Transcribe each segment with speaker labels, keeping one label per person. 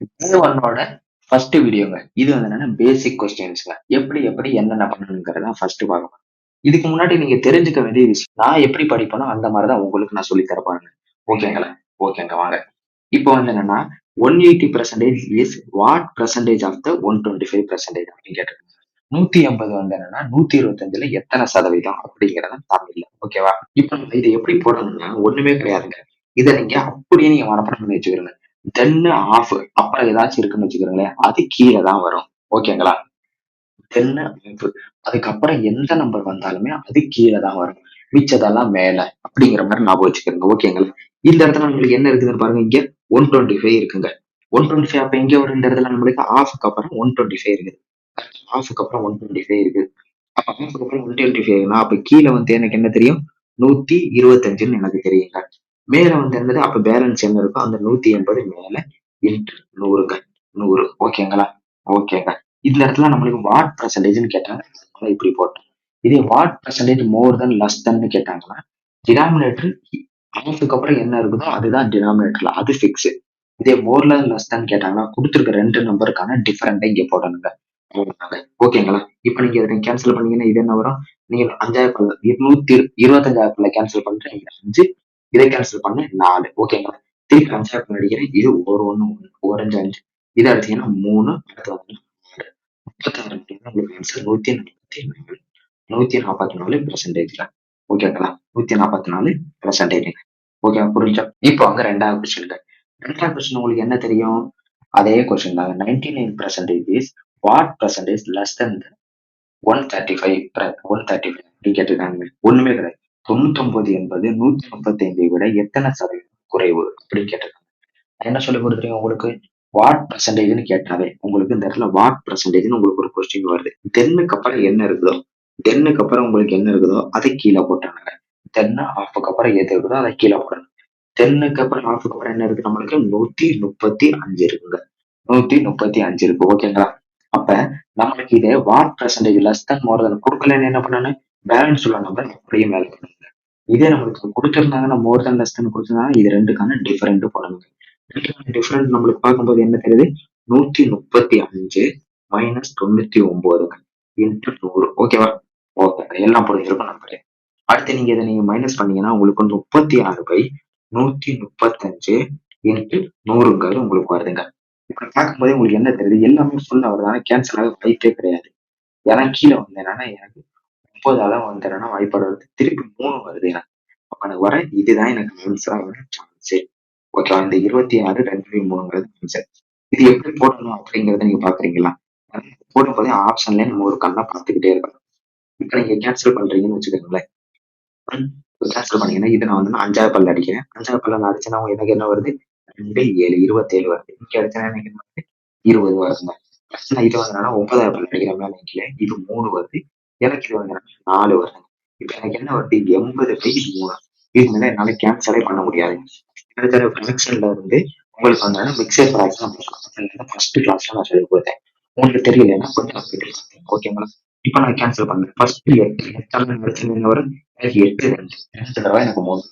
Speaker 1: A1ஓட first வீடியோங்க. இது வந்து என்னன்னா பேசிக் கொஸ்டின்ஸ்ங்க. எப்படி எப்படி என்னென்ன பண்ணணுங்கிறத ஃபர்ஸ்ட் பார்க்கணும். இதுக்கு முன்னாடி நீங்க தெரிஞ்சுக்க வேண்டிய விஷயம், நான் எப்படி படிப்பேனோ அந்த மாதிரி தான் உங்களுக்கு நான் சொல்லி தர பாருங்க. ஓகேங்களா? ஓகேங்க வாங்க. இப்போ வந்து என்னன்னா 180% is what percentage of the 125% அப்படின்னு கேட்டிருக்காங்க. 180 வந்து என்னன்னா 125ல எத்தனை சதவீதம் அப்படிங்கிறத தமிழ்ல. ஓகேவா? இப்போ நம்ம இதை எப்படி போடணும்னா ஒண்ணுமே கிடையாதுங்க. இதை நீங்க அப்படியே நீங்க மனப்பாடம் பண்ணி வச்சுக்கிறீங்க. தென்னு ஆஃப் அப்புறம் ஏதாச்சும் இருக்குன்னு வச்சுக்கிறீங்களேன் அது கீழே தான் வரும். ஓகேங்களா? தென்னு ஆஃப் அதுக்கப்புறம் எந்த நம்பர் வந்தாலுமே அது கீழே தான் வரும். மிச்சதெல்லாம் மேல அப்படிங்கிற மாதிரி ஞாபகம் வச்சுக்கிறீங்க. ஓகேங்களா? இந்த இடத்துல நம்மளுக்கு என்ன இருக்குதுன்னு பாருங்க. இங்க 125 இருக்குங்க. 125 அப்ப எங்க வரும் இந்த இடத்துல நம்மளுக்கு ஆஃப்க்கு அப்புறம் 125 இருக்குது. ஆஃப்க்கு அப்புறம் 125 இருக்கு. அப்ப ஆஃப்க்கு அப்புறம் 125னா அப்ப கீழே வந்து எனக்கு என்ன தெரியும்? 125ன்னு எனக்கு தெரியுங்க. மேல வந்து என்னது அப்ப பேலன்ஸ் என்ன இருக்கோ அந்த 180 மேல இன்டு 100ங்க. 100 ஓகேங்களா? ஓகேங்க. இந்த இடத்துல நம்மளுக்கு வாட் பெர்சன்டேஜ்ன்னு கேட்டாங்க. அதனால இப்படி போட்டோம். இதே what percentage more than less தென்னு கேட்டாங்கன்னா, டினாமினேட்டர் ஆஃப்க்கு அப்புறம் என்ன இருக்குதோ அதுதான் டினாமினேட்டர்ல. அது ஃபிக்ஸ். இதே மோர் தென் லெஸ் தென் கேட்டாங்கன்னா, குடுத்திருக்க 2 நம்பருக்கான டிஃபரெண்ட்ட இங்க போடணுங்க. அவ்வளவுதாங்க. ஓகேங்களா? இப்ப நீங்க இத கேன்சல் பண்ணீங்கன்னா இது என்ன வரும்? நீங்க 5,000 225,000 கேன்சல் பண்றீங்க 5 இதை கேன்சல் பண்ண 4 ஓகேங்களா? திருப்பி 5,000 அடிக்கிறேன். இது ஒரு 1 ஒரு 5 5 இத அடிச்சீங்கன்னா 3 அடுத்து வந்து 6 36 அடிச்சீங்கன்னா உங்களுக்கு ஆன்சர் 144 144% ஓகேங்களா? 144% ஓகே புரிஞ்சா? இப்போ அங்க 2வது கொஸ்டின். 2வது கொஸ்டின் உங்களுக்கு என்ன தெரியும்? அதே கொஸ்டின் தாங்க. 99% is what percentage less than 135 அப்படின்னு கேட்டிருக்காங்க. ஒண்ணுமே கிடையாது. 99 என்பது 135 விட எத்தனை சதவீதம் குறைவு அப்படின்னு கேட்டிருக்காங்க. நான் என்ன சொல்லி கொடுத்துருக்கேன் உங்களுக்கு? வாட் பெர்சன்டேஜ்னு கேட்டாவே உங்களுக்கு இந்த இடத்துல வாட் பெர்சன்டேஜ்னு உங்களுக்கு ஒரு கொஸ்டின் வருது. தென்னுக்கு அப்புறம் என்ன இருக்குதோ தென்னுக்கு அப்புறம் உங்களுக்கு என்ன இருக்குதோ அதை கீழே போட்டாங்க. தென்னு ஆஃப்க்கு அப்புறம் எது இருக்குதோ அதை கீழே போடணும். தென்னுக்கு அப்புறம் ஆஃப்க்கு அப்புறம் என்ன இருக்கு நம்மளுக்கு 135 இருக்குங்க. 135 இருக்கு. ஓகேங்களா? அப்ப நம்மளுக்கு இதே வாட் பெர்சன்டேஜ் லெஸ் தென் மோர் தென் குடுக்கலன்னு என்ன பண்ணணும்? பேலன்ஸ் உள்ள நம்பர் அப்படியே மேல போடணும். இதே நம்மளுக்கு குடுத்திருந்தாங்கன்னா மோர் தென் லெஸ் தென் குடுத்திருந்தாங்கன்னா இது 2க்கான டிஃபரெண்ட் போடணும். 2க்கான டிஃபரெண்ட் நம்மளுக்கு பார்க்கும்போது என்ன தெரியுது? 135 மைனஸ் 99 இன்டு 100 ஓகேவா? ஓகே. எல்லாம் புரிஞ்சிருக்கும் நம்புறேன். அடுத்து நீங்க இதை நீங்க மைனஸ் பண்ணீங்கன்னா உங்களுக்கு 36/135 இன்டு 100ங்கிறது உங்களுக்கு வருதுங்க. இப்ப பார்க்கும்போதே உங்களுக்கு என்ன தெரியுது? எல்லாமே ஃபுல்லா வருது. ஆனா கேன்சல் ஆக வாய்ப்பே கிடையாது. ஏன்னா கீழ வந்து என்னன்னா எனக்கு 9 வந்து என்னன்னா வாய்ப்பாடு வருது. திருப்பி 3 வருது எனக்கு. அப்ப எனக்கு வர இதுதான் எனக்கு ஆன்சரா வர சான்ஸே. ஓகேவா? இந்த 26 2 3ங்கிறது ஆன்சர். இது எப்படி போடணும் அப்படிங்கிறத நீங்க பாக்குறீங்களா? போடும்போதே ஆப்ஷன்லயே நம்ம ஒரு கண்ணா பார்த்துக்கிட்டே இருக்கணும். இப்ப நீங்க கேன்சல் பண்றீங்கன்னு வச்சுக்கோங்களேன். கேன்சல் பண்ணீங்கன்னா இது நான் வந்து 5வது பல்ல அடிக்கிறேன். 5வது பல்ல நான் அடிச்சேன்னா எனக்கு என்ன வருது? 2 7 27 வருது. இங்க அடிச்சேன்னா எனக்கு என்ன வருது? 20 வருதுங்க. நான் இது வந்து என்னன்னா 9வது பல்ல அடிக்கிறேன் மேல கீழ. இது 3 வருது. எனக்கு இது வந்து 4 வருது. இப்ப எனக்கு என்ன வருது? 80/3 இதுக்கு மேல என்னால கேன்சலே பண்ண முடியாது. அடுத்த ஃபிராக்ஷன்ல இருந்து உங்களுக்கு வந்து மிக்சர் ஃபிராக்ஷன் ஃபர்ஸ்ட் கிளாஸ்ல நான் சொல்லிக் கொடுத்தேன். உங்களுக்கு தெரியலன்னா கொஞ்சம் ஓகேங்களா? இப்ப நான் கேன்சல் பண்றேன். ஃபர்ஸ்ட் 8 8ஆல பிரச்சனை என்ன வரும்? எனக்கு 8 2 2 தடவை எனக்கு 3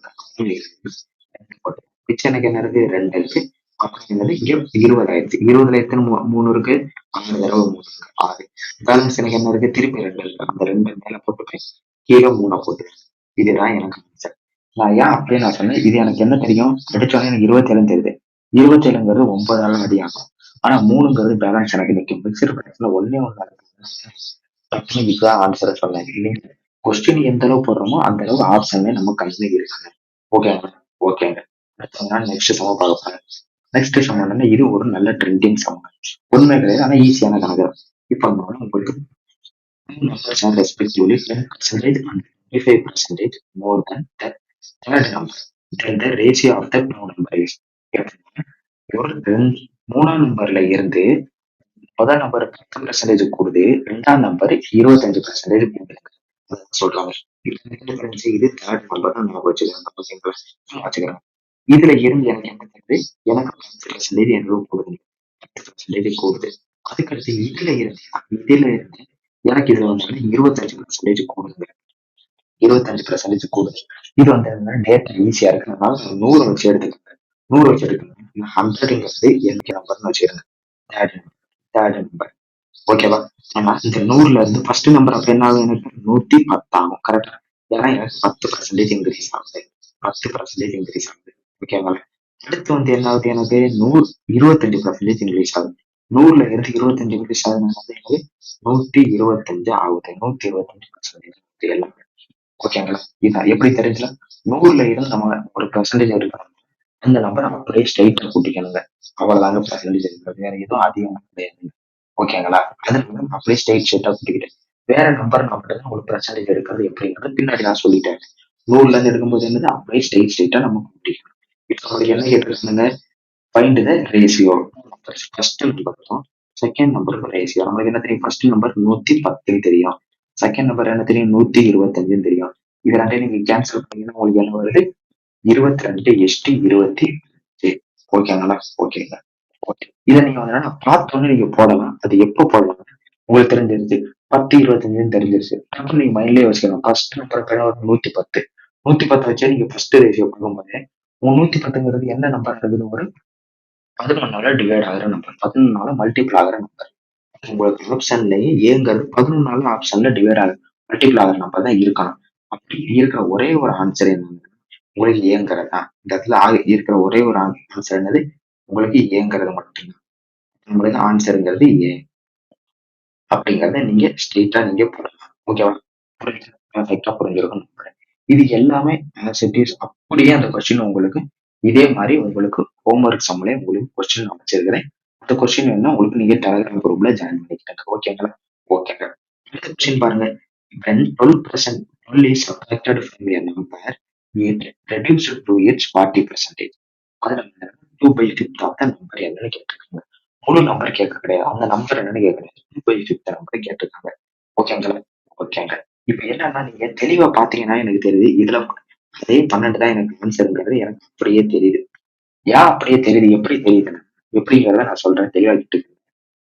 Speaker 1: போட்டு மிச்சம் எனக்கு என்ன இருக்கு? 2 இருக்கு. அப்புறம் என்னது இங்க 20 ஆயிடுச்சு. 20ல எத்தனை 3 இருக்கு? 6 தடவை 3 இருக்கு 6. பேலன்ஸ் எனக்கு என்ன இருக்கு? திருப்பி 2 இருக்கு. அந்த 2 மேல போட்டுப்பேன். கீழே 3 போட்டுப்பேன். இதுதான் எனக்கு ஆன்சர். நான் ஏன் அப்படியே நான் சொன்னேன்? இது எனக்கு என்ன தெரியும்? அடிச்சோடனே எனக்கு 27 தெரியுது. 27ங்கிறது 9ஆல அடி ஆகும். ஆனா 3ங்கிறது பேலன்ஸ் எனக்கு நிக்கும். மிக்சர் பேலன்ஸ்ல ஒண்ணே ஒண்ணு டக்குனு இதுதான் ஆன்சரை சொன்னேன். இல்லைங்க. கொஸ்டின் எந்த அளவு போடுறோமோ அந்த அளவு ஆப்ஷன்ல நம்ம கம்மி இருக்காங்க. ஓகேங்க. ஓகேங்க. அடுத்த நெக்ஸ்ட் சம பார்க்க போறேன். நெக்ஸ்ட் சம் என்னன்னா இது ஒரு நல்ல ட்ரெண்டிங் சம். உண்மை கிடையாது. ஆனா ஈஸியான கணக்கு. இப்ப வந்து உங்களுக்கு numbers are respectively 10% and 25% more than the third number. Then the ratio of the two number is ஒரு 3ஆம் நம்பர்ல இருந்து முதல் நம்பர் 10% கூடுது 2ஆம் நம்பர் 25% கூடுது சொல்றாங்க. டிஃபரன்ஸ் இது தேர்ட் நம்பர் தான் ஞாபகம் வச்சுக்கோங்க. ஓகேங்களா? வச்சுக்கிறேன். இதுல இருந்து எனக்கு என்ன தெரியுது? எனக்கு 10% எனக்கு கூடுது. 10% கூடுது. அதுக்கடுத்து இதுல இருந்து எனக்கு இதுல வந்து 25% கூடுது. 25% கூடுது. இது வந்து என்னன்னா டேட்டா ஈஸியா இருக்கனால 100 வச்சு எடுத்துக்கோங்க. 100 வச்சு எடுக்கணும். 100ங்கிறது எண்ணிக்கை நம்பர்ன்னு வச்சுக்கிறேங்க. Third third number. ஓகேவா? ஆனா இந்த 100ல இருந்து ஃபர்ஸ்ட் நம்பர் அப்ப என்ன ஆகும் எனக்கு? 110 ஆகும். கரெக்ட்டா? ஏன்னா எனக்கு 10% இன்கிரீஸ் ஆகுது. 10% இன்கிரீஸ் ஆகுது. ஓகேங்களா? அடுத்து வந்து என்ன ஆகுது எனக்கு? 25% இன்கிரீஸ் ஆகுது. 100ல இருந்து 25 இன்கிரீஸ் ஆகுதுன்னா எனக்கு 125 ஆகுது. 125% எல்லாமே. ஓகேங்களா? இதான் எப்படி தெரிஞ்சுக்கலாம்? 100ல இருந்து நம்ம ஒரு பெர்சன்டேஜ் எடுக்கிறோம். அந்த நம்பர் அப்படியே ஸ்ட்ரைட்டா கூட்டிக்கணுங்க. அவ்வளவுதாங்க பெர்சன்டேஜ் எடுக்கிறது. வேற எதுவும் அதிகமா கிடையாது. ஓகேங்களா? அதனால அப்படியே ஸ்ட்ரெயிட்டா கூட்டிக்கிட்டேன். வேற நம்பர் நான் மட்டும் தான் உங்களுக்கு பெர்சன்டேஜ் எடுக்கிறது எப்படிங்கிறது பின்னாடி நான் சொல்லிட்டேன். 100ல இருந்து எடுக்கும்போது என்னது அப்படியே ஸ்ட்ரெயிட்டா நம்ம கூட்டிக்கணும். இப்போ உங்களுக்கு என்ன கேட்டிருக்காங்க? Find the ratio. ஃபர்ஸ்ட் நம்பருக்கும் செகண்ட் நம்பருக்கும் ரேஷியோ. நம்மளுக்கு என்ன தெரியும்? ஃபர்ஸ்ட் நம்பர் 110 தெரியும். செகண்ட் நம்பர் என்ன தெரியும்? 125 தெரியும். இது ரெண்டையும் நீங்க கேன்சல் பண்ணீங்கன்னா உங்களுக்கு என்ன வருது? 22:25. ஓகேங்களா? ஓகேங்க. ஓகே. இத நீங்க வந்து என்னன்னா பார்த்தோனே நீங்க போடலாம். அது எப்ப போடலாம்? உங்களுக்கு தெரிஞ்சிருச்சு. 10, 25ன்னு தெரிஞ்சிருச்சு. அப்புறம் நீங்க மைண்ட்லயே வச்சுக்கணும். ஃபர்ஸ்ட் நம்பர் பேர் ஒரு 110. 110 வச்சு நீங்க ஃபர்ஸ்ட் ரேஷியோ பார்க்கும்போது, உங்க 110ங்கிறது என்ன நம்பர்ங்கிறது ஒரு 11ஆல டிவைட் ஆகுற நம்பர். 11ஆல மல்டிபிள் ஆகுற நம்பர். உங்களுக்கு ஆப்ஷன்லயே ஏங்கிறது 11ஆல ஆப்ஷன்ல டிவைட் ஆகுது. மல்டிபிள் ஆகுற நம்பர் தான் இருக்கணும். அப்படி இருக்கிற ஒரே ஒரு ஆன்சர் என்னன்னா, உங்களுக்கு ஏங்கிறது தான். இந்த இடத்துல இருக்கிற ஒரே ஒரு ஆன்சர் என்னது? உங்களுக்கு ஏங்கிறது மட்டும்தான். உங்களுக்கு ஆன்சர்ங்கிறது ஏ. அப்படிங்கிறத நீங்க ஸ்ட்ரெயிட்டா நீங்க போடலாம். ஓகேவா? புரியுதா? பெர்ஃபெக்ட்டா புரிஞ்சிருக்கும்னு நம்புறேன். இது எல்லாமே ஆஸ் இட் இஸ் அப்படியே அந்த கொஸ்டின் உங்களுக்கு இதே மாரி உங்களுக்கு ஹோம் ஒர்க் சம்லயே உங்களுக்கு கொஸ்டின் அமைச்சிருக்கிறேன். அந்த கொஸ்டின் வேணும்னா உங்களுக்கு நீங்க டெலகிராம் குரூப்ல ஜாயின் பண்ணிக்கங்க. ஓகேங்களா? ஓகேங்க. அடுத்த கொஸ்டின் பாருங்க. When 12% is subtracted from a number, it reduced to its 40%. அதுல 2/5 ஆஃப் த நம்பர் என்னன்னு கேட்டிருக்காங்க. முழு நம்பர் கேட்க கிடையாது. அந்த நம்பர் என்னன்னு கேட்கறது. 2/5 நம்பர் கேட்டிருக்காங்க. ஓகேங்களா? ஓகேங்க. இப்ப என்னன்னா நீங்க தெளிவா பாத்தீங்கன்னா எனக்கு தெரியுது. இதுல அதே 12 தான் எனக்கு ஆன்சர்ங்கிறது எனக்கு அப்படியே தெரியுது. ஏன் அப்படியே தெரியுது? எப்படி தெரியுதுன்னா, எப்படிங்கிறத நான் சொல்றேன். தெளிவா கேட்டுக்கங்க.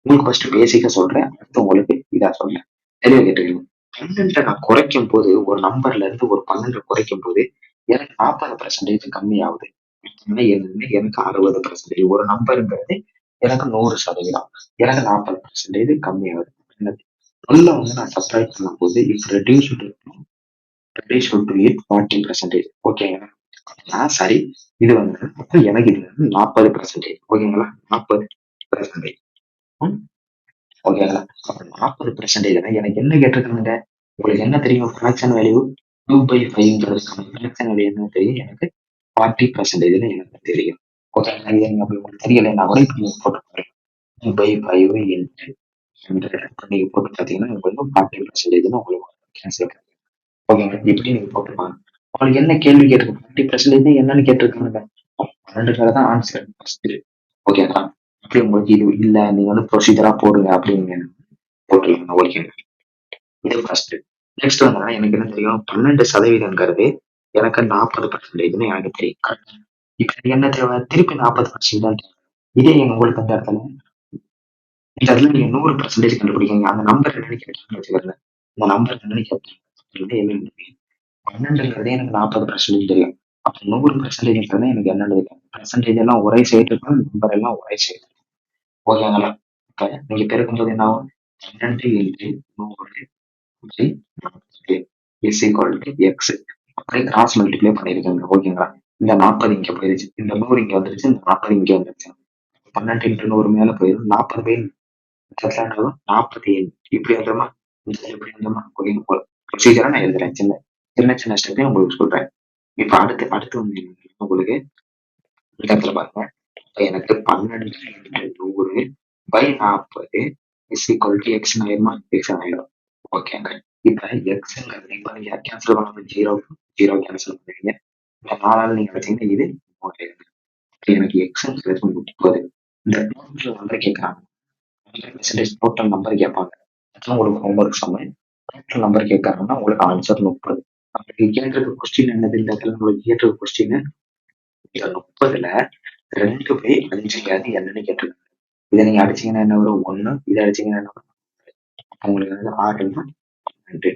Speaker 1: உங்களுக்கு ஃபர்ஸ்ட் பேசிக்கா சொல்றேன். அடுத்து உங்களுக்கு இதா சொல்றேன். தெளிவா கேட்டுக்கங்க. 12 நான் குறைக்கும் போது ஒரு நம்பர்ல இருந்து ஒரு 12 குறைக்கும் போது எனக்கு 40% கம்மி ஆகுது. அப்படின்னா என்னதுன்னா எனக்கு 60% ஒரு நம்பருங்கிறது எனக்கு 100%. எனக்கு 40% கம்மி ஆகுது. என்னது? உள்ள வந்து நான் சப்ட்ராக்ட் பண்ணும்போது இட்ஸ் ரெடியூஸ்டு டு இட் 40%. ஓகேங்களா? சரி. இது வந்து அப்ப எனக்கு இது வந்து 40%. ஓகேங்களா? 40%. ம். ஓகேங்களா? அப்ப 40% எனக்கு என்ன கேட்டிருக்கானுங்க? உங்களுக்கு என்ன தெரியும்? ஃபிராக்ஷன் வேல்யூ 2/5ங்கிறதுக்கான ஃபிராக்ஷன் வேல்யூ என்ன தெரியும்? எனக்கு 40%ன்னு எனக்கு தெரியும். ஓகேங்களா? இது நீங்க அப்படி உங்களுக்கு தெரியல. நான் கூட இப்ப நீங்க போட்டு பாருங்க. 2/5 இன்டு 100 நீங்க போட்டு பார்த்தீங்கன்னா, உங்களுக்கு வந்து 40%ன்னு உங்களுக்கு கேன்சல். ஓகேங்க. இப்படி நீங்க போட்டுருப்பாங்க. உங்களுக்கு என்ன கேள்வி கேட்டிருக்காங்க? 40% என்னன்னு கேட்டிருக்கானுங்க? 12 தான் ஆன்சர் ஃபர்ஸ்ட். ஓகேங்களா? அப்படி உங்களுக்கு இது இல்ல நீங்க வந்து ப்ரொசீஜரா போடுங்க அப்படின்னு போட்டுருங்க. ஓகேங்க. இது ஃபர்ஸ்ட். நெக்ஸ்ட் வந்து எனக்கு என்ன தெரியும்? 12%ங்கிறது எனக்கு 40%ன்னு எனக்கு தெரியும். கரெக்ட்டா? இப்ப எனக்கு என்ன தேவை? திருப்பி 40% தான் தேவை. இதே உங்களுக்கு அந்த இடத்துல இந்த இடத்துல நீங்க 100% கண்டுபிடிக்கீங்க. அந்த நம்பர் என்னன்னு கேட்டாங்கன்னு வச்சுக்கோங்க. இந்த நம்பர் என்னன்னு கேட்டாங்க. என்னன்னு 12ங்கிறதே எனக்கு 40% தெரியும். அப்ப 100%ங்கிறது எனக்கு என்னன்னு தெரியும். பெர்சன்டேஜ் எல்லாம் ஒரே சைடு இருக்கும். நம்பர் எல்லாம் ஒரே சைடு. ஓகேங்களா? இப்ப நீங்க பெருக்கும்போது என்ன ஆகும்? 12 into 100 by 40 is equal to x. அப்படியே கிராஸ் மல்டிப்ளை பண்ணிருக்கீங்க. ஓகேங்களா? இந்த 40 இங்க போயிருச்சு. இந்த 100 இங்க வந்துருச்சு. இந்த 40 இங்க வந்துருச்சு. 12 இன்டு 100 மேல போயிடும். 40 பை 40 இப்படி எழுதுமா? இந்த side இப்படி எழுதுமா? ஓகேங்க. ப்ரொசீஜரா நான் எழுதுறேன். சின்ன சின்ன சின்ன ஸ்டெப்பையும் உங்களுக்கு சொல்றேன். இப்ப அடுத்து அடுத்து வந்து என்னன்னா உங்களுக்கு இந்த இடத்துல பாருங்க. இப்ப எனக்கு 12 into 100 by 40 is equal to x ஆயிடுமா? எக்ஸ் ஆயிடும். ஓகேங்க. இப்ப எக்ஸ்ங்கிறது இப்ப நீங்க கேன்சல் பண்ணும்போது 0 கேன்சல் பண்ணுவீங்க. இந்த 4ஆல நீங்க வச்சீங்கன்னா இது 3 ஆயிடுது. எனக்கு எக்ஸ்ங்கிறது 30. இந்த டோட்டல் நம்பர் கேட்கறாங்க. 100% டோட்டல் நம்பர் கேட்பாங்க. அதான் உங்களுக்கு ஹோம்ஒர்க் சம்மு. டோட்டல் நம்பர் கேட்கறாங்கன்னா உங்களுக்கு ஆன்சர் 30. அப்படி கேட்டிருக்க கொஸ்டின் என்னது? இந்த இடத்துல உங்களுக்கு கேட்டிருக்க கொஸ்டின் இந்த 30ல 2/5ங்கிறது என்னன்னு கேட்டிருக்காங்க. இதை நீங்க அடிச்சீங்கன்னா என்ன வரும்? 1. இதை அடிச்சீங்கன்னா என்ன வரும்? உங்களுக்கு வந்து 6ன்னா 2.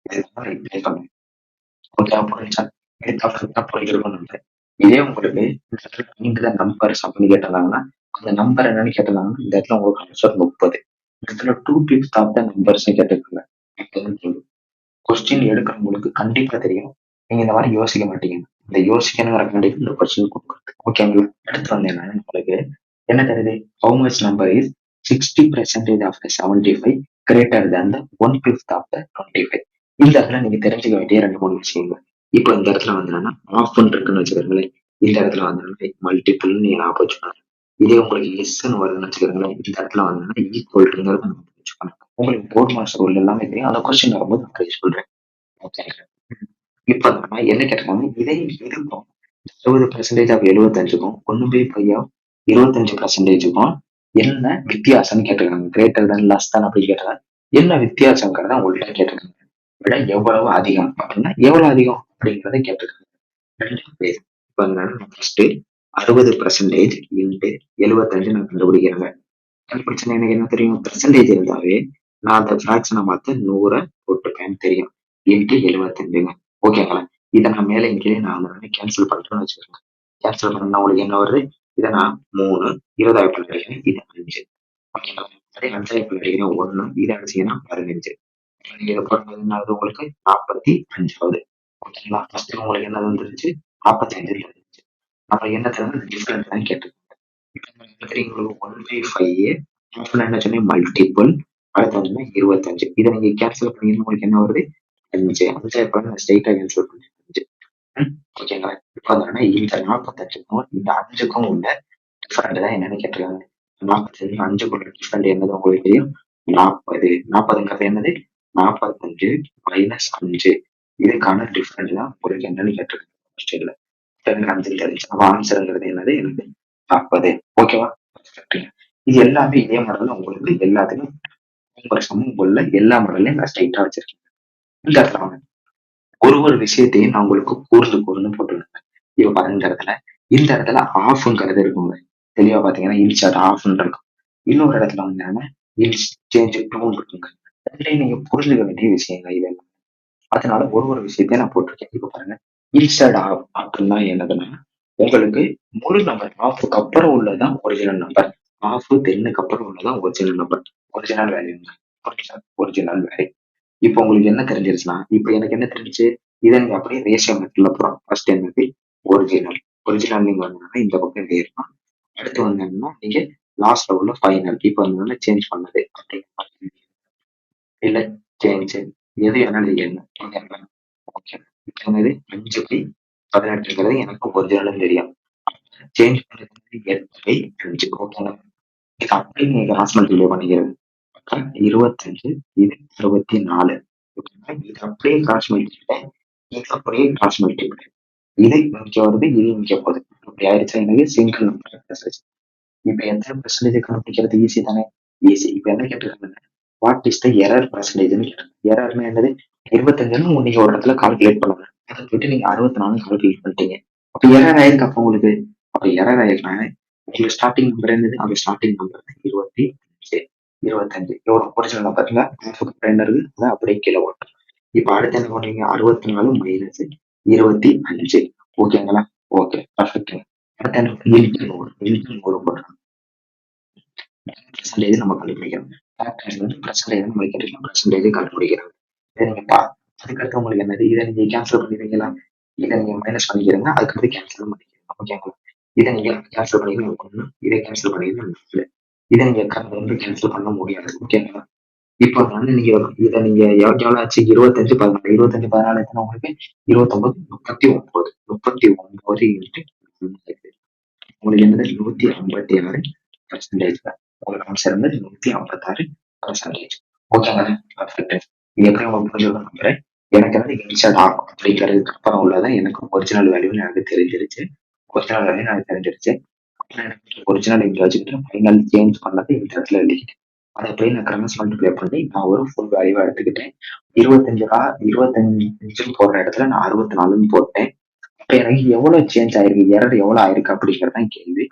Speaker 1: இதுதான் ரிப்ளை பண்ணுங்க. ஓகே புரிஞ்சா? இது பர்ஃபெக்ட்டா புரிஞ்சிருக்கும்னு நம்புறேன். இதே உங்களுக்கு இந்த இடத்துல நீங்க தான் நம்பர்ஸ் அப்படின்னு கேட்டிருந்தாங்கன்னா, அந்த நம்பர் என்னன்னு கேட்டிருந்தாங்கன்னா, இந்த இடத்துல உங்களுக்கு ஆன்சர் 30. இந்த இடத்துல 2 பிப்ஸ் ஆஃப் த நம்பர்ஸ்ன்னு கேட்டிருக்காங்க. அப்பதான் தெரியும். கொஸ்டின் எடுக்கிறவங்களுக்கு கண்டிப்பா தெரியும். நீங்க இந்த மாதிரி யோசிக்க மாட்டீங்க. இந்த யோசிக்கணுங்கிறக்காண்டி இந்த கொஸ்டின் கொடுக்குறது. ஓகேங்களா? அடுத்து வந்து என்னன்னா உங்களுக்கு என்ன தருது? How much number is 60% of the 75 greater than the 1/5 of the 25. இந்த இடத்துல நீங்க தெரிஞ்சுக்க வேண்டிய 2 3 விஷயங்கள். இப்போ இந்த இடத்துல வந்து என்னன்னா ஆஃப்னு இருக்குன்னு வச்சுக்கோங்களேன். இந்த இடத்துல வந்து மல்டிபிள் நீங்க ஞாபகம் வச்சுக்கணும். இதே உங்களுக்கு எஸ்ன்னு வருதுன்னு வச்சுக்கோங்களேன். இந்த இடத்துல வந்து ஈக்குவல்ங்கிறத ஞாபகம் வச்சுக்கணும். உங்களுக்கு போர்ட் மாஸ்டர் ரூல் எல்லாமே தெரியும். அந்த கொஸ்டின் வரும்போது நான் சொல்றேன். ஓகே. இப்ப நம்ம என்ன கேட்டிருக்காங்க? இதே இதுக்கும் 60% ஆஃப் 75க்கும் 1/5 ஆஃப் 25%க்கும் என்ன வித்தியாசம்னு கேட்டிருக்காங்க. கிரேட்டர் தென் லெஸ் தென் அப்படி கேட்டிருக்காங்க. என்ன வித்தியாசங்கிறத உங்கள்ட்ட கேட்டிருக்காங்க. விட எவ்வளவு அதிகம் அப்படின்னா எவ்வளவு அதிகம் அப்படிங்கிறத கேட்டிருக்காங்க. 2 பேர். இப்ப ஃபர்ஸ்ட் 60% இன்ட்டு 75 நான் கண்டுபிடிக்கிறேங்க. கண்டுபிடிச்சா எனக்கு என்ன தெரியும்? பெர்சன்டேஜ் இருந்தாவே நான் அந்த ஃபிராக்ஷனை மாத்த 100 போட்டுப்பேன்னு தெரியும். இன்ட்டு 75ங்க. ஓகேங்களா? இதை நான் மேலே கீழே நான் கேன்சல் பண்ணிட்டேன்னு வச்சுக்கோங்க. கேன்சல் பண்ணா உங்களுக்கு என்ன வருது? இதை நான் 3 20 பண்ணிக்கிறேன். இது 5. ஓகேங்களா? அதே 5 பண்ணிக்கிறேன் 1 இதை அடிச்சீங்கன்னா 15. இதை போடும்போது என்ன ஆகுது உங்களுக்கு? 45 ஆகுது. ஓகேங்களா? ஃபர்ஸ்ட் உங்களுக்கு என்ன வந்துருச்சு? 45 இருந்துச்சு. நம்ம என்ன தரணும்? டிஃபரன்ஸ் தான் கேட்டிருக்கோம். இப்ப உங்களுக்கு 1/5 ஆப்ஷன் என்ன சொன்னேன்? மல்டிபிள். அடுத்து வந்து 25. இதை நீங்க கேன்சல் பண்ணீங்கன்னா உங்களுக்கு என்ன வருது? 5. 5 இப்ப நான் ஸ்ட்ரெயிட்டா கேன்சல் பண்ணேன். 5. ஓகேங்களா? இப்ப வந்து இந்த 45க்கும் இந்த 5க்கும் உள்ள டிஃபரெண்ட் தான் என்னன்னு கேட்டிருக்காங்க. 45 5க்குள்ள டிஃபரெண்ட் என்னது உங்களுக்கு தெரியும்? 40. 40ங்கிறது என்னது? 45 மைனஸ் 5. இதுக்கான டிஃபரெண்ட் தான் உங்களுக்கு என்னன்னு கேட்டிருக்காங்க. கொஸ்டின்ல. 5 தெரிஞ்சு. அப்ப ஆன்சர்ங்கிறது என்னது? எனக்கு 40. ஓகேவா? இது எல்லாமே இதே மாடல் உங்களுக்கு எல்லாத்துக்கும் உங்க சமூகம் உள்ள எல்லா மாடலையும் நான் ஸ்ட்ரைட்டா வச்சிருக்கேன். இந்த இடத்துல வாங்க. ஒரு விஷயத்தையும் நான் உங்களுக்கு கூர்ந்து கூர்ந்து போட்டுருக்கேன். இப்ப பாருங்க இந்த இடத்துல ஆஃப்ங்கிறது இருக்குங்க. தெளிவா பாத்தீங்கன்னா இன்ஸ்டாட் ஆஃப்ன்னு இருக்கும். இன்னொரு இடத்துல வந்து என்னன்னா இன்ஸ் சேஞ்ச் டூன் இருக்குங்க. ரெண்டையும் நீங்க புரிஞ்சுக்க வேண்டிய விஷயங்கள் இதெல்லாம். அதனால ஒரு விஷயத்தையும் நான் போட்டிருக்கேன். இப்ப பாருங்க இன்ஸ்டாட் ஆஃப் அப்படின்னா என்னதுன்னா உங்களுக்கு முழு நம்பர் ஆஃப்க்கு அப்புறம் உள்ளதுதான் ஒரிஜினல் நம்பர். ஆஃப் டென்னுக்கு அப்புறம் உள்ளதான் original number. Original value. Original value. இப்போ உங்களுக்கு என்ன தெரிஞ்சிருச்சுன்னா, இப்போ எனக்கு என்ன தெரிஞ்சுச்சு? இதை நீங்க அப்படியே ரேஷியோ மெத்தட்ல போறோம். ஃபர்ஸ்ட் என்னது? ஒரிஜினல். ஒரிஜினல் நீங்க வந்தீங்கன்னா இந்த பக்கம் இப்படி இருக்கும். அடுத்து வந்தீங்கன்னா நீங்க லாஸ்ட்ல உள்ள ஃபைனல். இப்போ வந்து சேஞ்ச் பண்ணது அப்படிங்கிற மாதிரி இல்ல சேஞ்ச் எது வேணாலும் நீங்க ஓகேங்களா? ஓகே. இப்போ என்னது 5/18ங்கிறது எனக்கு ஒரிஜினலும் தெரியும். சேஞ்ச் பண்ணது 8/5. ஓகேங்களா? இது அப்படியே நீங்க கிராஸ் மல்டிப்ளை பண்ணிக்கிறது. 25 இது 64. ஓகேங்களா? இது அப்படியே கிராஸ் மல்டிப்ளை இது அப்படியே கிராஸ் மல்டிப்ளை இது இங்க வருது இது இங்க போகுது. இப்படி ஆயிடுச்சா எனக்கு சிங்கிள் நம்பர். இப்ப எத்தனை பெர்சன்டேஜ் கண்டுபிடிக்கிறது ஈஸி தானே? ஈஸி. இப்ப என்ன கேட்டிருக்காங்க? வாட் இஸ் த எரர் பெர்சன்டேஜ்னு கேட்டிருக்காங்க. எரர்னா என்னது? 25ன்னு நீங்க ஒரு இடத்துல கால்குலேட் பண்ணுங்க. அதை போயிட்டு நீங்க 64 கால்குலேட் பண்ணிட்டீங்க. அப்ப எரர் ஆயிருக்கு அப்ப உங்களுக்கு. அப்ப எரர் ஆயிருக்கா? உங்களுக்கு ஸ்டார்டிங் நம்பர் என்னது? அந்த ஸ்டார்டிங் நம்பர் 25. 25 எவ்வளவு ஒரிஜினல் நம்பர்ல அப்புறம் என்ன இருக்கு? அதை அப்படியே கீழே ஓட்டும். இப்ப அடுத்து என்ன பண்ணுவீங்க? 64 மைனஸ் 25. ஓகேங்களா? Okay perfect. அடுத்து என்ன? இன்ட்டு 100. இன்ட்டு 100 போடுறோம். பெர்சன்டேஜ் நம்ம கண்டுபிடிக்கிறோம். ஃபேக்டர்ஸ் வந்து பெர்சன்டேஜ் நம்ம கிடைக்கும். பெர்சன்டேஜ் கண்டுபிடிக்கிறோம். இதை நீங்க அதுக்கடுத்து உங்களுக்கு என்னது? இதை நீங்க கேன்சல் பண்ணிடுவீங்களா? இதை நீங்க மைனஸ் பண்ணிக்கிறீங்க. அதுக்கடுத்து கேன்சல் பண்ணிக்கிறீங்க. ஓகேங்களா? இதை நீங்க கேன்சல் பண்ணிக்கிறீங்க 1. இதை கேன்சல் பண்ணிக்கிறீங்க 4. இதை நீங்க வந்து கேன்சல் பண்ண முடியாது. ஓகேங்களா? இப்போ வந்து நீங்க இதை நீங்க எவ்வளவு ஆச்சு? 25 14. 25 14 எத்தனை உங்களுக்கு? 29 39. 39 இன்ட்டு உங்களுக்கு என்னது? 156%. உங்களுக்கு ஆன்சர் வந்து 156%. ஓகேங்களா? பர்ஃபெக்ட். இது எப்படி உங்களுக்கு புரிஞ்சுக்கணும் நம்புறேன். எனக்கு வந்து இன்ஸ்டன்ட் ஆகும் அப்படிங்கிறதுக்கு அப்புறம் உள்ளதான் எனக்கு ஒரிஜினல் வேல்யூன்னு எனக்கு தெரிஞ்சிருச்சு. ஒரிஜினல் வேல்யூ எனக்கு தெரிஞ்சிருச்சு. ஒரிஜினல் இங்க வச்சுக்கிட்டு ஃபைனல் சேஞ்ச் பண்ணது இந்த இடத்துல எழுதிக்கிட்டேன். அதை அப்படியே நான் கிராஸ் மல்டிப்ளை பண்ணி நான் ஒரு ஃபுல் வேல்யூவா எடுத்துக்கிட்டேன். 25 போடுற இடத்துல நான் 64ன்னு போட்டேன். அப்ப எனக்கு எவ்வளவு சேஞ்ச் ஆயிருக்கு? எரர் எவ்வளவு ஆயிருக்கு அப்படிங்கிறது தான் கேள்வி.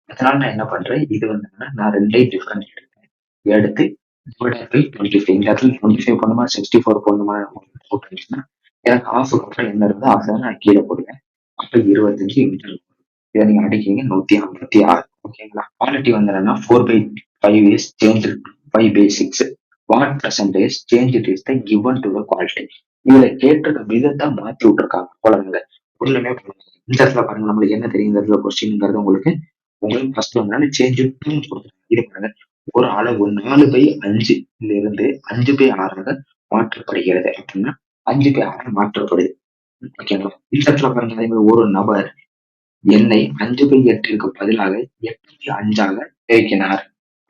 Speaker 1: அதனால நான் என்ன பண்றேன்? இது வந்து என்னன்னா நான் 2 டிஃபரன்ஸ் எடுத்தேன். எடுத்து டிவைடட் பை 25. இந்த இடத்துல 25 பண்ணுமா? 64 பண்ணுமா? போட்டுருந்துச்சுன்னா எனக்கு ஆஃப்க்கு அப்புறம் என்ன இருக்குதோ அதை நான் கீழே போடுவேன். அப்ப 25 இன்ட்டு 100. இதை நீங்க அடிக்கிறீங்க 156. ஓகேங்களா? குவாலிட்டி வந்து என்னன்னா 4/5 is changed to 5/6. What percentage change it is the given to the quality. இதுல கேட்டிருக்க விதத்தை மாத்தி விட்டுருக்காங்க குழந்தைங்க. ஒண்ணுமே பண்ணல. இந்த இடத்துல பாருங்க நம்மளுக்கு என்ன தெரியும் இந்த இடத்துல கொஸ்டின்ங்கிறது உங்களுக்கு உங்களுக்கு ஃபர்ஸ்ட் வந்து சேஞ்ச் கொடுத்துருக்காங்க. இது பாருங்க ஒரு அளவு 4/5 இருந்து 5/6 மாற்றப்படுகிறது அப்படின்னா 5/6 மாற்றப்படுது. ஓகேங்களா? இந்த இடத்துல பாருங்க அதே மாதிரி ஒரு நபர் எண்ணை 5/8ற்கு பதிலாக 8/5ஆக பெருக்கினார்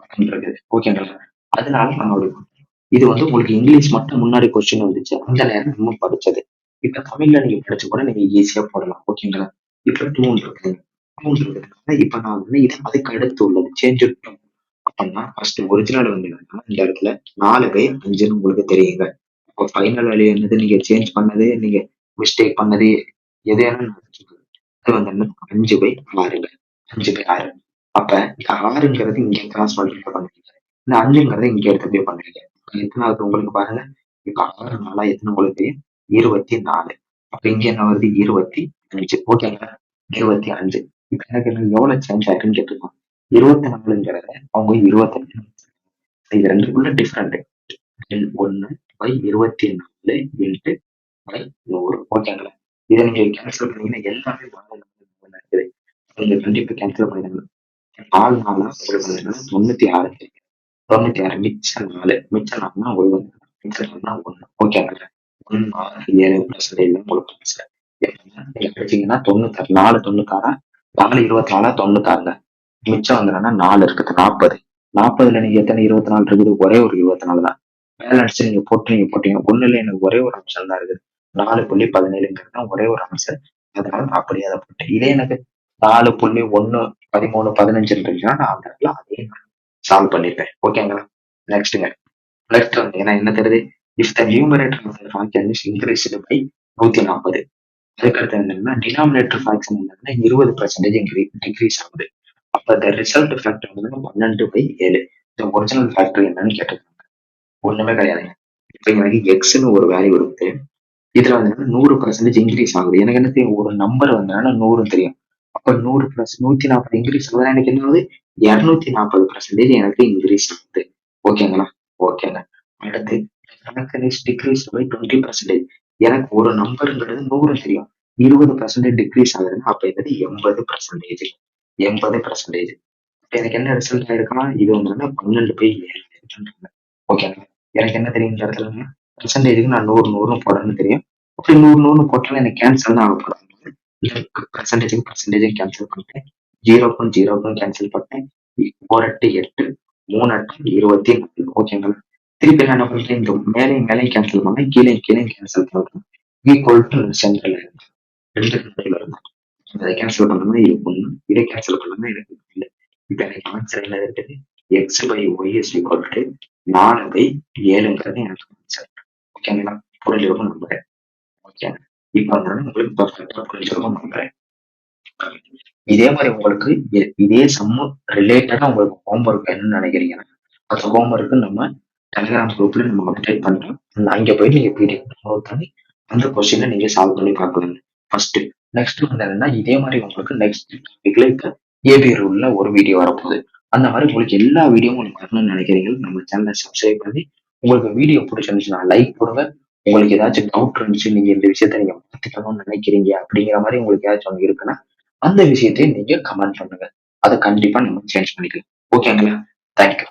Speaker 1: அப்படின்றது. ஓகேங்களா? அதனால நம்மளுடைய இது வந்து உங்களுக்கு இங்கிலீஷ் மட்டும் முன்னாடி கொஸ்டின் வந்துச்சு. அந்த நேரம் நம்ம படிச்சது. இப்ப தமிழ்ல நீங்க படிச்சு கூட நீங்க ஈஸியா போடலாம். ஓகேங்களா? இப்ப டூன் இருக்குங்க. டூன் இருக்கிறதுனால இப்ப நான் வந்து இது அதுக்கு அடுத்து உள்ளது சேஞ்ச் டூ அப்படின்னா ஃபர்ஸ்ட் ஒரிஜினல் வந்து என்னன்னா இந்த இடத்துல 4/5ன்னு உங்களுக்கு தெரியுங்க. அப்போ ஃபைனல் வேல்யூ என்னது நீங்க சேஞ்ச் பண்ணது நீங்க மிஸ்டேக் பண்ணது எது வேணா அது வந்து என்ன 5/6ங்க. 5/6. அப்ப இந்த 6ங்கிறது இங்க கிராஸ் மல்டிப்ளை பண்ணுவீங்க. இந்த 5ங்கிறத இங்க எடுத்து அப்படியே பண்ணுவீங்க. எத்தனாவது உங்களுக்கு பாருங்க. இப்ப 6 4 எத்தனை உங்களுக்கு 24. அப்ப இங்க என்ன வருது 25. ஓகேங்களா? 25. இப்ப எனக்கு என்ன எவ்வளவு சேஞ்ச் ஆயிருக்குன்னு கேட்டுருக்கோம். 24ங்கிறத அவங்க 25. இது ரெண்டுக்குள்ள டிஃபரெண்ட். 1/24 இன்ட்டு 100. ஓகேங்களா? இதை நீங்க கேன்சல் பண்ணீங்கன்னா எல்லாமே இருக்குது. நீங்க கண்டிப்பா கேன்சல் பண்ணிடுங்க. 4 4 உங்களுக்கு வந்து என்னன்னா 96. 96 மிச்சம் 4 மிச்சம் 4னா உங்களுக்கு வந்து மிச்சம் 4னா 1. ஓகேங்களா? 1/7% உங்களுக்கு ஆன்சர். நீங்க படிச்சீங்கன்னா 96 4 96 4 24 96ங்க. மிச்சம் வந்து என்னன்னா 4 இருக்குது 40. 40ல நீங்க எத்தனை 24 இருக்குது ஒரே ஒரு 24 தான். பேலன்ஸ் நீங்க போட்டீங்க. ஒண்ணுல எனக்கு ஒரே ஒரு ஆப்ஷன் தான் இருக்குது. 4.17ங்கிறது தான் ஒரே ஒரு ஆன்சர். அதனால நான் அப்படியே அதை போட்டேன். இதே எனக்கு 4.1 13 15 இருந்துச்சுன்னா நான் அந்த இடத்துல அதே சால்வ் பண்ணிருப்பேன். ஓகேங்களா? நெக்ஸ்ட்டுங்க. நெக்ஸ்ட் வந்து ஏன்னா என்ன தெரியுது if the numerator of the fraction is increased by 140. அதுக்கடுத்து என்னன்னா டினாமினேட்டர் ஃபாக்ஷன் என்னன்னா 20% டிக்ரீஸ் ஆகுது. அப்ப த ரிசல்ட் ஃபேக்டர் வந்து 12/7. இந்த ஒரிஜினல் ஃபேக்டர் என்னன்னு கேட்டிருக்காங்க. ஒண்ணுமே கிடையாதுங்க. இப்ப எனக்கு எக்ஸ்ன்னு ஒரு வேல்யூ இருக்கு. இதுல வந்து 100% இன்க்ரீஸ் ஆகுது. எனக்கு என்ன தெரியும் ஒரு நம்பர் வந்து 100 தெரியும். அப்ப 100 பிளஸ் 140 இன்க்ரீஸ் ஆகுதுன்னா எனக்கு என்ன ஆகுது 240% எனக்கு இன்க்ரீஸ் ஆகுது. ஓகேங்களா? ஓகேங்க. அடுத்து டிக்ரீஸ் பை 20%. எனக்கு ஒரு நம்பருங்கிறது 100 தெரியும். 20% டிக்ரீஸ் ஆகுதுன்னா அப்ப என்னது 80%. 80%. எனக்கு என்ன ரிசல்ட் ஆயிருக்குன்னா இது வந்து 12/7. ஓகேங்களா? எனக்கு என்ன தெரியும் இந்த இடத்துல பெர்சன்டேஜ்க்கு நான் 100 100 போடணும்னு தெரியும். அப்படி 100 100 போட்டாலும் எனக்கு கேன்சல் தான் ஆகப்போகுது. பெர்சன்டேஜ்க்கு பெர்சன்டேஜ் கேன்சல் பண்ணிட்டேன். 0க்கும் 0க்கும் கேன்சல் பண்ணேன். 4 8 8 3 8 24. ஓகேங்களா? திருப்பி நான் என்ன பண்றேன் இந்த மேலையும் மேலையும் கேன்சல் பண்ணேன். கீழையும் கீழையும் கேன்சல் பண்றேன். ஈக்குவல் டு சென்டர்ல இருக்கு. 2 நடுவுல இருந்தா அதை கேன்சல் பண்ணோம்னா இது 1. இதை கேன்சல் பண்ணோம்னா எனக்கு இல்லை. இப்ப எனக்கு ஆன்சர் என்ன இருக்குது x/y is equal to 4/7ங்கிறது எனக்கு ஆன்சர். ஓகேங்களா? புரிஞ்சிருக்கும் நம்புறேன். ஓகே. இப்ப வந்து உங்களுக்கு பர்ஃபெக்டா புரிஞ்சிருக்கும் நம்புறேன். இதே மாதிரி உங்களுக்கு இதே சம்மு ரிலேட்டடா உங்களுக்கு ஹோம்ஒர்க் என்னன்னு நினைக்கிறீங்கன்னா அந்த ஹோம்ஒர்க்கு நம்ம டெலிகிராம் குரூப்ல நம்ம அப்டேட் பண்றோம். அங்க போய் நீங்க பிடிஎஃப் டவுன்லோட் பண்ணி அந்த கொஸ்டினை நீங்க சால்வ் பண்ணி பார்க்கலாம். ஃபர்ஸ்ட் நெக்ஸ்ட் வந்து என்னன்னா இதே மாதிரி உங்களுக்கு நெக்ஸ்ட் டாபிக்ல இப்ப ஏபி ரூல்ல ஒரு வீடியோ வரப்போகுது. அந்த மாதிரி உங்களுக்கு எல்லா வீடியோவும் உங்களுக்கு வரணும்னு நினைக்கிறீங்க நம்ம சேனலை சப்ஸ்கிரைப் பண்ணி உங்களுக்கு வீடியோ பிடிச்சிருந்துச்சுன்னா லைக் போடுங்க. உங்களுக்கு ஏதாச்சும் டவுட் இருந்துச்சு நீங்க இந்த விஷயத்த நீங்க மாத்திக்கணும்னு நினைக்கிறீங்க அப்படிங்கிற மாதிரி உங்களுக்கு ஏதாச்சும் ஒன்று இருக்குன்னா அந்த விஷயத்தையும் நீங்க கமெண்ட் பண்ணுங்க. அதை கண்டிப்பா நம்ம சேஞ்ச் பண்ணிக்கலாம். ஓகேங்களா? தேங்க்யூ.